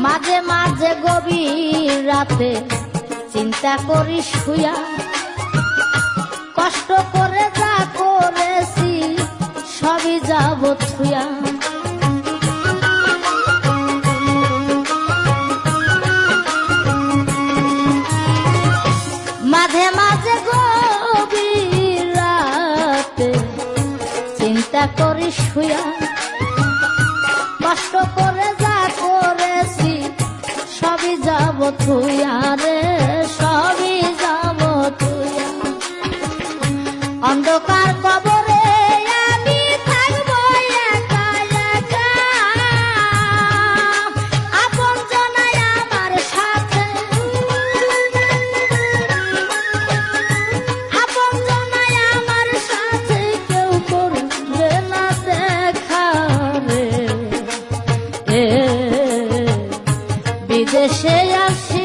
মাঝে মাঝে গভীর রাতে চিন্তা করি শুয়া, কষ্ট করে যা করেছি সবই যাব থুয়া। মাঝে মাঝে গভীর রাতে চিন্তা করি শুয়া, কষ্ট করে যা করেছি সবই যাব থুয়া রে, সবই যাব থুয়া। অন্ধকার কবরে আমি থাকবো একা একা, আপনজন আমার সাথে, আপনজন আমার সাথে কেউ করবে না দেখা রে। বিদেশে আসি